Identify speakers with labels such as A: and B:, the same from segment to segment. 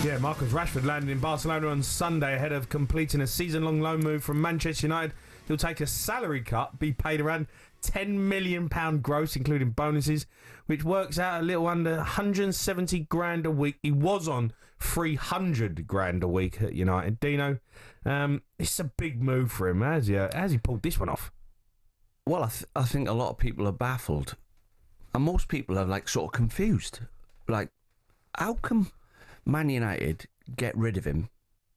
A: Yeah, Marcus Rashford landed in Barcelona on Sunday ahead of completing a season-long loan move from Manchester United. He'll take a salary cut, be paid around £10 million gross, including bonuses, which works out a little under 170 grand a week. He was on 300 grand a week at United. Dino, it's a big move for him. How's he pulled this one off?
B: Well, I think a lot of people are baffled. And most people are, sort of confused. How come Man United get rid of him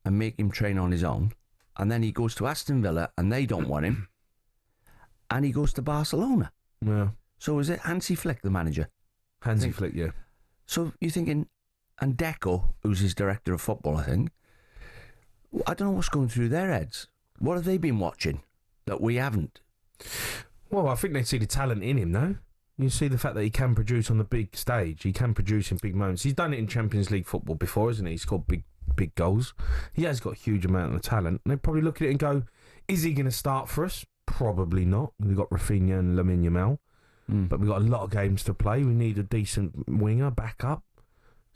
B: and make him train on his own, and then he goes to Aston Villa and they don't want him, and he goes to Barcelona?
A: Yeah.
B: So is it Hansi Flick, the manager?
A: Hansi Flick, yeah.
B: So you're thinking, and Deco, who's his director of football, I think, I don't know what's going through their heads. What have they been watching that we haven't?
A: Well, I think they see the talent in him, though. You see the fact that he can produce on the big stage. He can produce in big moments. He's done it in Champions League football before, hasn't he? He's scored big goals. He has got a huge amount of talent. And they probably look at it and go, is he going to start for us? Probably not. We've got Rafinha and Lamine Yamal. But we've got a lot of games to play. We need a decent winger back up.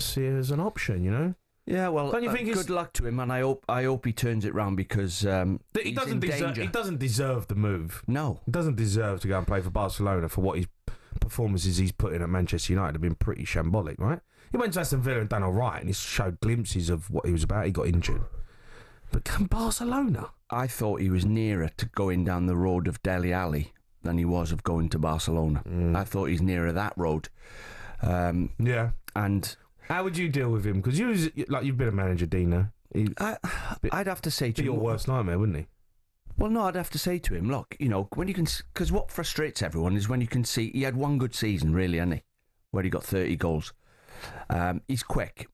A: See it as an option,
B: Yeah, well,
A: don't you think
B: good luck to him, and I hope he turns it round because
A: he doesn't deserve the move.
B: No.
A: He doesn't deserve to go and play for Barcelona for what his performances he's put in at Manchester United have been pretty shambolic, right? He went to Aston Villa and done all right, and he showed glimpses of what he was about. He got injured. But come Barcelona?
B: I thought he was nearer to going down the road of Dele Alli than he was of going to Barcelona. I thought he's nearer that road.
A: Yeah.
B: And
A: how would you deal with him? Because you've been a manager, Dino.
B: I'd have to say to him,
A: your worst nightmare, wouldn't he?
B: Well, no, I'd have to say to him, look, when you can, because what frustrates everyone is when you can see he had one good season, really, hasn't he? Where he got 30 goals. He's quick,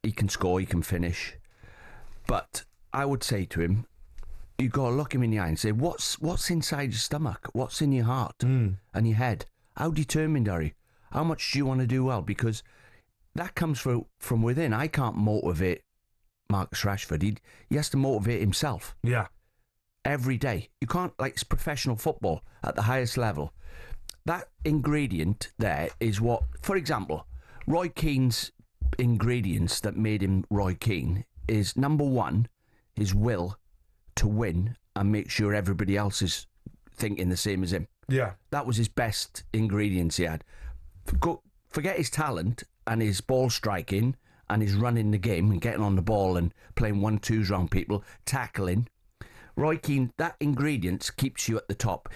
B: he can score, he can finish. But I would say to him, you got to look him in the eye and say, what's inside your stomach? What's in your heart and your head? How determined are you? How much do you want to do well? Because that comes from within. I can't motivate Marcus Rashford. He has to motivate himself.
A: Yeah.
B: Every day. You can't, it's professional football at the highest level. That ingredient there is what, for example, Roy Keane's ingredients that made him Roy Keane is, number one, his will to win and make sure everybody else is thinking the same as him.
A: Yeah. That
B: was his best ingredients he had. Forget his talent and his ball striking and his running the game and getting on the ball and playing 1-2s around people, tackling. Roy Keane, that ingredient keeps you at the top.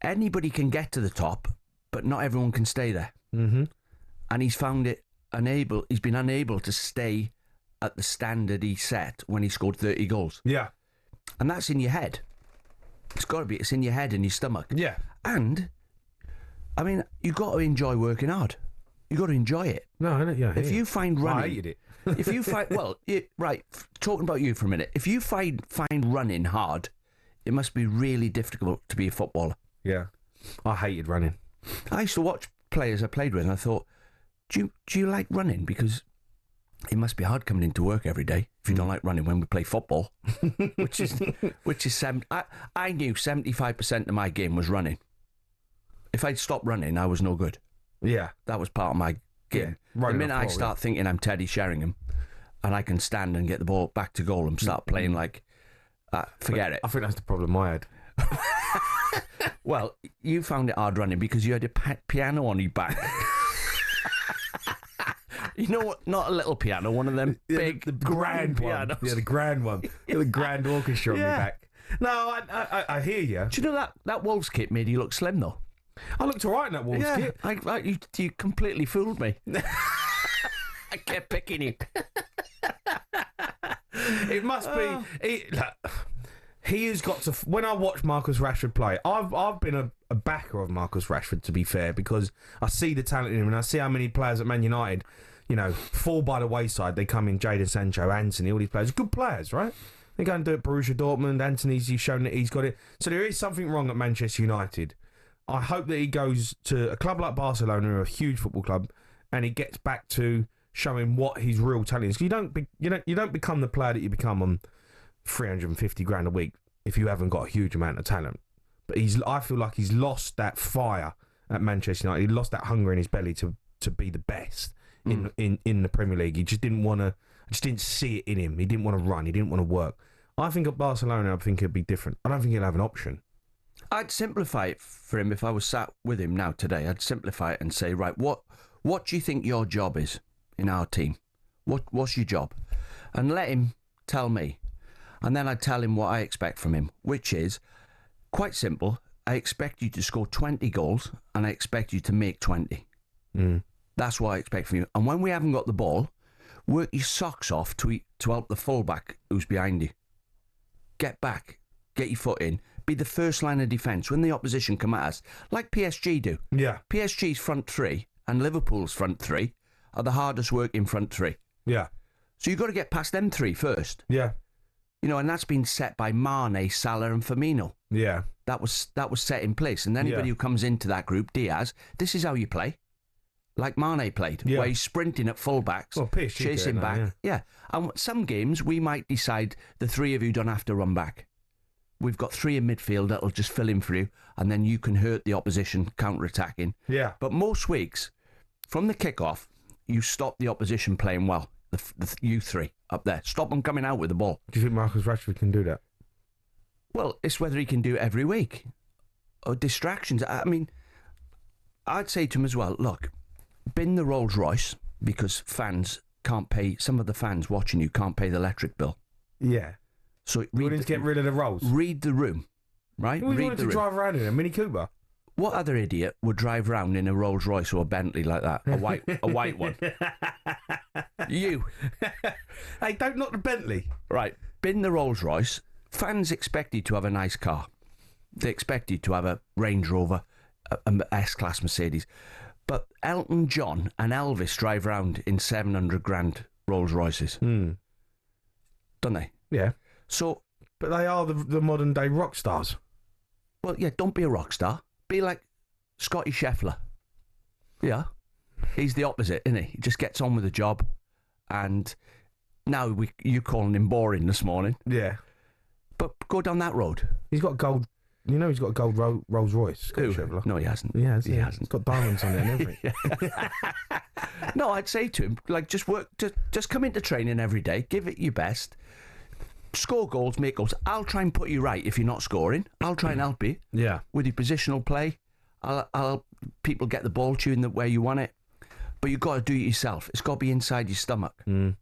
B: Anybody can get to the top, but not everyone can stay there.
A: Mm-hmm.
B: And he's found it he's been unable to stay at the standard he set when he scored 30 goals.
A: Yeah.
B: And that's in your head. It's in your head and your stomach.
A: Yeah.
B: And, I mean, you've got to enjoy working hard. You've got to enjoy it.
A: No, yeah.
B: If you find running...
A: I hated it.
B: If you find... Well, right, talking about you for a minute. If you find running hard, it must be really difficult to be a footballer.
A: Yeah. I hated running.
B: I used to watch players I played with and I thought, do you like running? Because it must be hard coming into work every day if you don't like running when we play football. which is I knew 75% of my game was running. If I'd stopped running, I was no good.
A: Yeah.
B: That was part of my game. Yeah, the minute I start thinking I'm Teddy Sheringham and I can stand and get the ball back to goal and start playing forget it.
A: I think that's the problem I had.
B: Well, you found it hard running because you had a piano on your back. You know what? Not a little piano, one of them big,
A: the grand pianos. Yeah, the grand one. Yeah. The grand orchestra on my back. No, I hear you.
B: Do you know that Wolves kit made you look slim, though?
A: I looked all right in that Wolves kit.
B: You completely fooled me. I kept picking you.
A: It must be... He has got to... When I watch Marcus Rashford play, I've been a backer of Marcus Rashford, to be fair, because I see the talent in him and I see how many players at Man United, fall by the wayside. They come in, Jadon Sancho, Anthony, all these players. Good players, right? They go and do it at Borussia Dortmund. Anthony's shown that he's got it. So there is something wrong at Manchester United. I hope that he goes to a club like Barcelona, a huge football club, and he gets back to showing what his real talent is. You don't become the player that you become on 350 grand a week if you haven't got a huge amount of talent. But I feel like he's lost that fire at Manchester United. He lost that hunger in his belly to be the best. in the Premier League. He just didn't want to. I just didn't see it in him. He didn't want to run. He didn't want to work. I think at Barcelona, I think it'd be different. I don't think he'll have an option.
B: I'd simplify it for him if I was sat with him now today. I'd simplify it and say, right, what do you think your job is in our team? What's your job? And let him tell me. And then I'd tell him what I expect from him, which is quite simple. I expect you to score 20 goals and I expect you to make 20. That's what I expect from you. And when we haven't got the ball, work your socks off to help the fullback who's behind you. Get back, get your foot in, be the first line of defence when the opposition come at us, like PSG do.
A: Yeah.
B: PSG's front three and Liverpool's front three are the hardest working front three.
A: Yeah.
B: So you've got to get past them three first.
A: Yeah.
B: You know, and that's been set by Mane, Salah and Firmino.
A: Yeah.
B: That was set in place. And anybody who comes into that group, Diaz, this is how you play. Like Mane played, where he's sprinting at fullbacks, chasing back. Yeah. And some games we might decide the three of you don't have to run back. We've got three in midfield that'll just fill in for you, and then you can hurt the opposition counter-attacking.
A: Yeah.
B: But most weeks, from the kick-off, you stop the opposition playing well. You three up there. Stop them coming out with the ball.
A: Do you think Marcus Rashford can do that?
B: Well, it's whether he can do it every week. Or distractions. I mean, I'd say to him as well, look, bin the Rolls Royce because fans can't pay, some of the fans watching you can't pay the electric bill.
A: Yeah.
B: So
A: we need to get rid of the Rolls.
B: Read the room, right?
A: We wanted to drive around in a Mini Cooper.
B: What other idiot would drive around in a Rolls Royce or a Bentley like that? A white one. You.
A: Hey, don't knock the Bentley.
B: Right. Bin the Rolls Royce. Fans expect you to have a nice car. They expect you to have a Range Rover, an S-Class Mercedes. But Elton John and Elvis drive around in 700 grand Rolls Royces. Don't they?
A: Yeah.
B: So,
A: but they are the modern day rock stars.
B: Well, yeah, don't be a rock star. Be like Scotty Scheffler. Yeah. He's the opposite, isn't he? He just gets on with the job. And now you're calling him boring this morning.
A: Yeah.
B: But go down that road.
A: He's got gold. You know he's got a gold Rolls Royce. Scotty Scheffler.
B: No, he hasn't.
A: He has.
B: He hasn't.
A: He's got diamonds on it and everything.
B: No, I'd say to him, like, just work. Just come into training every day. Give it your best. Score goals, make goals. I'll try and put you right if you're not scoring. I'll try and help you.
A: Yeah. With
B: your positional play. I'll people get the ball to you in the way you want it. But you've got to do it yourself. It's got to be inside your stomach.
A: You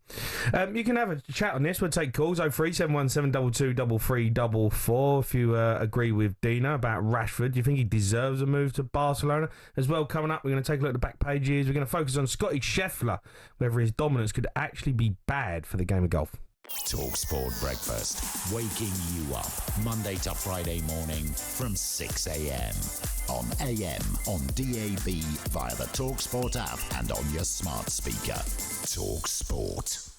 A: can have a chat on this. We'll take calls 03717223344 if you agree with Dina about Rashford. Do you think he deserves a move to Barcelona? As well, coming up, we're going to take a look at the back pages. We're going to focus on Scotty Scheffler, whether his dominance could actually be bad for the game of golf.
C: talkSPORT Breakfast, waking you up Monday to Friday morning from 6 a.m. on AM, on DAB, via the talkSPORT app and on your smart speaker. talkSPORT.